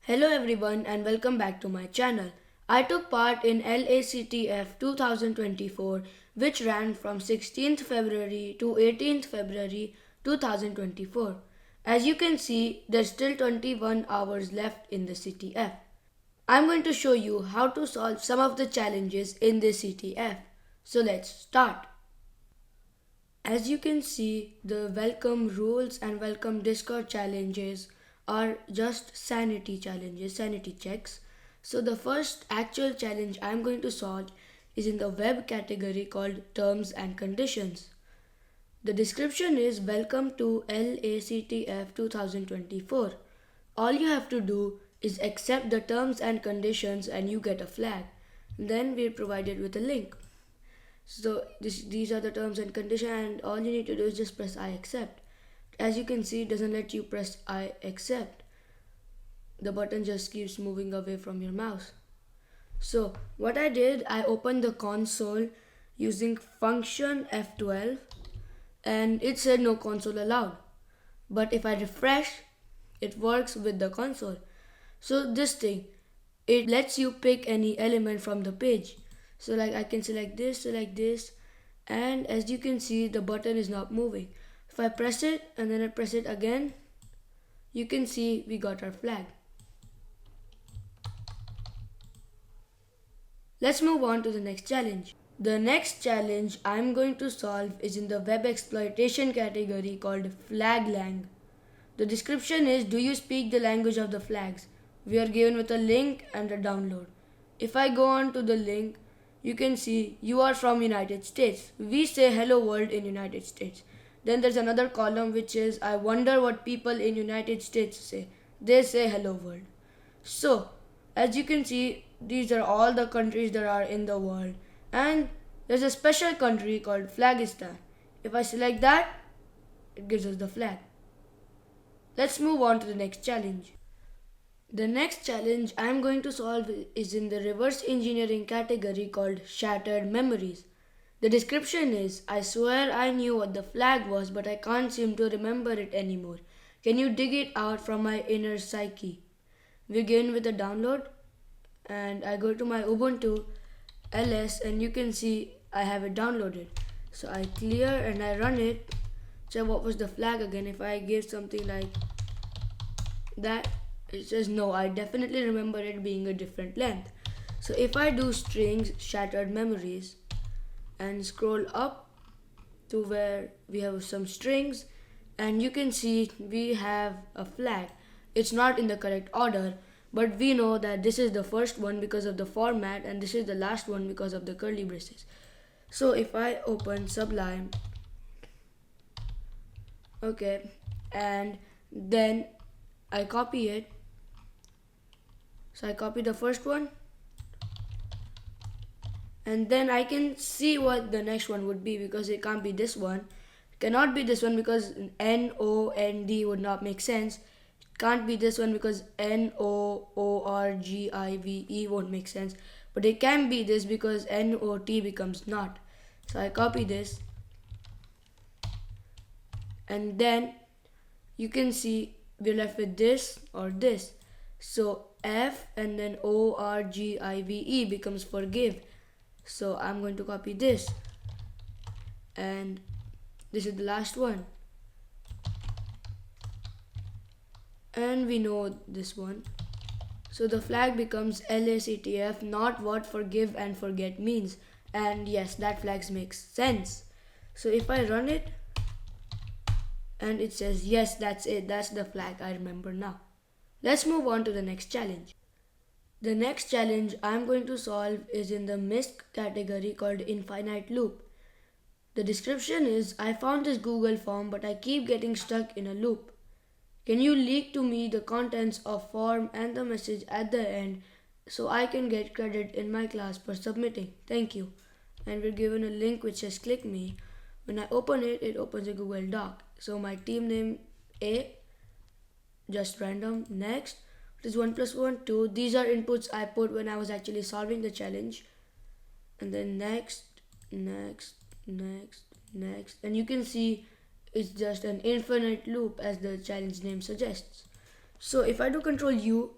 Hello everyone and welcome back to my channel. I took part in LACTF 2024 which ran from 16th February to 18th February 2024. As you can see, there's still 21 hours left in the CTF. I'm going to show you how to solve some of the challenges in the CTF. So let's start. As you can see, the welcome rules and welcome Discord challenges are just sanity challenges, sanity checks. So the first actual challenge I'm going to solve is in the web category called terms and conditions. The description is welcome to LACTF 2024. All you have to do is accept the terms and conditions and you get a flag. Then we're provided with a link. So these are the terms and conditions, and all you need to do is just press I accept. As you can see, it doesn't let you press I accept. The button just keeps moving away from your mouse. So what I did, I opened the console using function F12 and it said no console allowed. But if I refresh, it works with the console. So this thing, it lets you pick any element from the page. So like I can select this, and as you can see the button is not moving. If I press it and then I press it again, you can see we got our flag. Let's move on to the next challenge. The next challenge I'm going to solve is in the web exploitation category called Flaglang. The description is, do you speak the language of the flags? We are given with a link and a download. If I go on to the link, you can see you are from United States. We say hello world in United States. Then there's another column which is, I wonder what people in United States say. They say hello world. So, as you can see, these are all the countries that are in the world. And there's a special country called Flagistan. If I select that, it gives us the flag. Let's move on to the next challenge. The next challenge I'm going to solve is in the reverse engineering category called Shattered Memories. The description is, I swear I knew what the flag was but I can't seem to remember it anymore. Can you dig it out from my inner psyche? We're given with a download and I go to my Ubuntu LS and you can see I have it downloaded. So I clear and I run it. So what was the flag again? If I give something like that, it says no, I definitely remember it being a different length. So if I do strings shattered memories and scroll up to where we have some strings, and you can see we have a flag. It's not in the correct order, but we know that this is the first one because of the format and this is the last one because of the curly braces. So if I open Sublime, okay, and then I copy it. So I copy the first one and then I can see what the next one would be because it can't be this one. It cannot be this one because NOND would not make sense. It can't be this one because NOORGIVE won't make sense. But it can be this because NOT becomes not. So I copy this and then you can see we're left with this or this. So F and then ORGIVE becomes forgive. So I'm going to copy this and this is the last one. And we know this one. So the flag becomes LACTF, not what forgive and forget means. And yes, that flag makes sense. So if I run it and it says yes, that's it, that's the flag, I remember now. Let's move on to the next challenge. The next challenge I'm going to solve is in the MISC category called Infinite Loop. The description is, I found this Google form but I keep getting stuck in a loop. Can you leak to me the contents of form and the message at the end so I can get credit in my class for submitting? Thank you. And we're given a link which says click me. When I open it, it opens a Google Doc. So my team name A, just random, next. It is 1 plus 1, 2. These are inputs I put when I was actually solving the challenge. And then next, next, next, next. And you can see it's just an infinite loop as the challenge name suggests. So if I do Control U,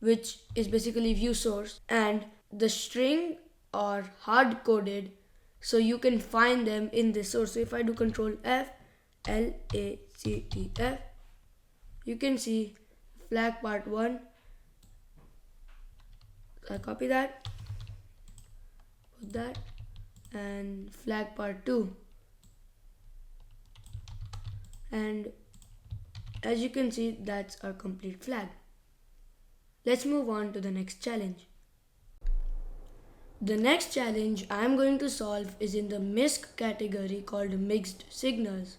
which is basically view source, and the string are hard coded, so you can find them in this source. So if I do control F, LACTF, you can see flag part 1. I copy that, put that, and flag part 2. And as you can see, that's our complete flag. Let's move on to the next challenge. The next challenge I'm going to solve is in the MISC category called mixed signals.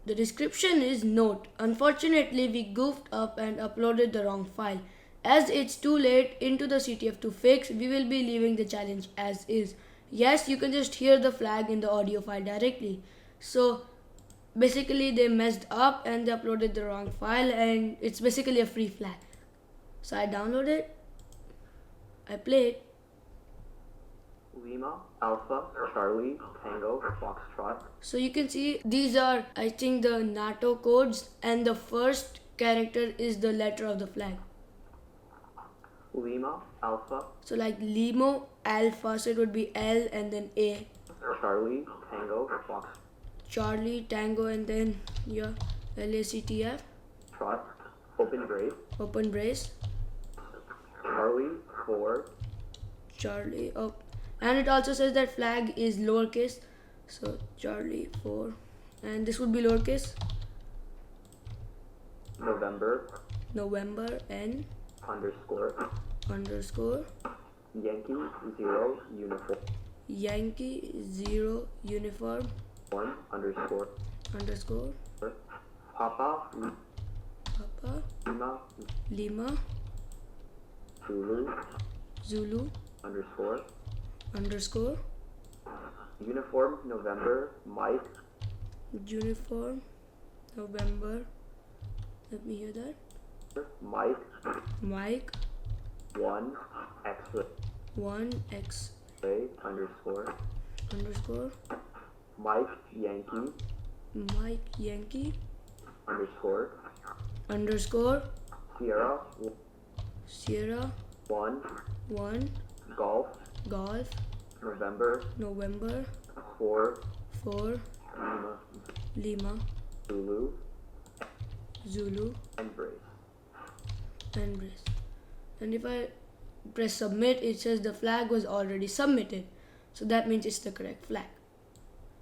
The description is: note, unfortunately we goofed up and uploaded the wrong file. As it's too late into the CTF to fix, we will be leaving the challenge as is. Yes, you can just hear the flag in the audio file directly. So basically they messed up and they uploaded the wrong file, and it's basically a free flag. So I download it, I play it. Lima, Alpha, Charlie, Tango, Foxtrot. So you can see these are, I think, the NATO codes, and the first character is the letter of the flag. Lima, Alpha. So like Limo, Alpha, so it would be L and then A. Charlie, Tango, Fox. Charlie, Tango, and then yeah, LACTF. Trot, open brace. Open brace. Charlie, 4. Charlie, oh. And it also says that flag is lowercase. So Charlie 4. And this would be lowercase. November. November N. Underscore. Underscore. Yankee, 0, uniform. Yankee 0 uniform. 1, underscore. Underscore. Papa, Papa. Lima, Lima. Zulu, Zulu. underscore. Underscore. Uniform, November, Mike. Uniform. November. Let me hear that. Mike. Mike. 1, X-ray. 1 X Underscore. underscore. Mike, Yankee. Mike Yankee. Underscore. Underscore. Sierra, Sierra. 1, 1 Golf. Golf. November, November. 4, 4 Lima, Lima. Zulu, Zulu. and brace. And brace. And if I press submit, it says the flag was already submitted. So that means it's the correct flag.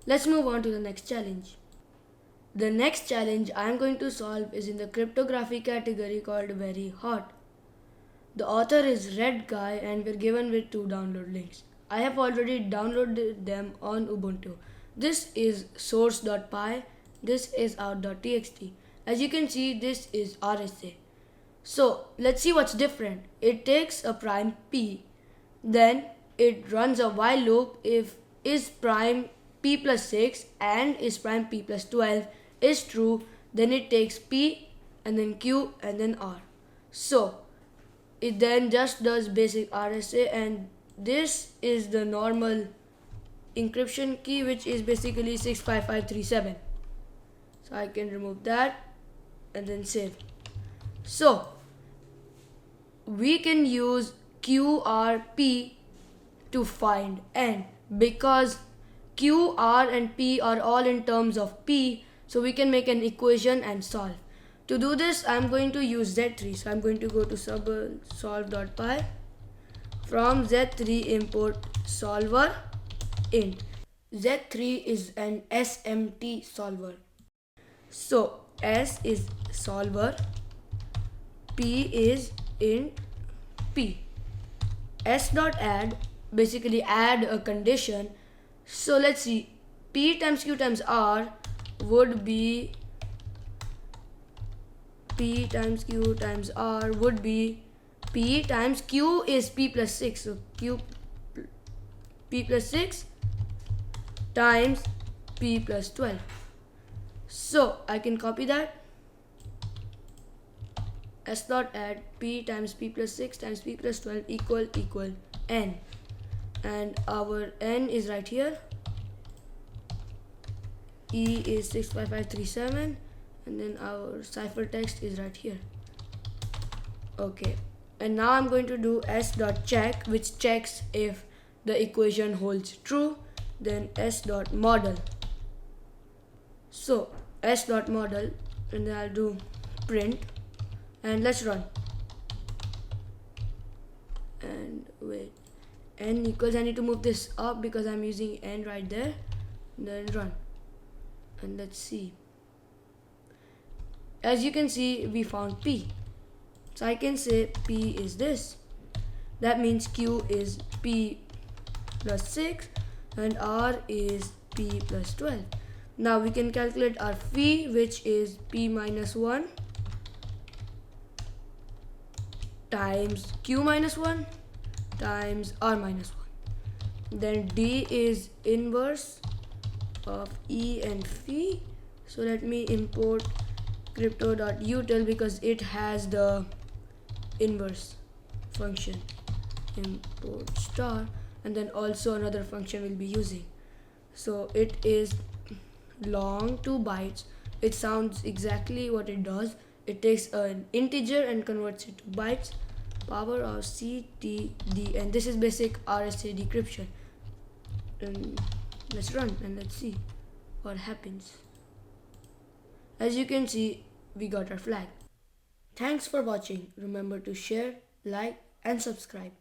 Let's move on to the next challenge. The next challenge I'm going to solve is in the cryptography category called very hot. The author is Red Guy, and we're given with 2 download links. I have already downloaded them on Ubuntu. This is source.py, this is out.txt. As you can see, this is RSA. So let's see what's different. It takes a prime p, then it runs a while loop if is prime p plus 6 and is prime p plus 12 is true, then it takes p and then q and then r. So it then just does basic RSA, and this is the normal encryption key, which is basically 65537. So I can remove that and then save. So we can use QRP to find n, because Q, R and P are all in terms of P, so we can make an equation and solve. To do this, I'm going to use Z3. So I'm going to go to solve.py. From Z3 import solver int. Z3 is an SMT solver. So S is solver, P is int P. S.add, basically add a condition. So let's see, P times Q times R would be P times Q times R would be P times Q is P plus 6. So Q P plus 6 times P plus 12. So I can copy that. S.add P times P plus 6 times P plus 12 equal N. And our N is right here. E is 65537. And then our ciphertext is right here. Okay, And now I'm going to do s.check, which checks if the equation holds true. Then s.model. So s.model, and then I'll do print, and let's run. And wait, n equals, I need to move this up because I'm using n right there. Then run, and let's see. As you can see, we found p. So I can say p is this. That means q is p plus 6 and r is p plus 12. Now we can calculate our phi, which is p minus 1 times q minus 1 times r minus 1. Then d is inverse of e and phi. So let me import crypto.util because it has the inverse function. Import star, and then also another function we'll be using. So it is long 2 bytes. It sounds exactly what it does. It takes an integer and converts it to bytes. Power of CTD, and this is basic RSA decryption. And let's run and let's see what happens. As you can see, we got our flag. Thanks for watching. Remember to share, like, and subscribe.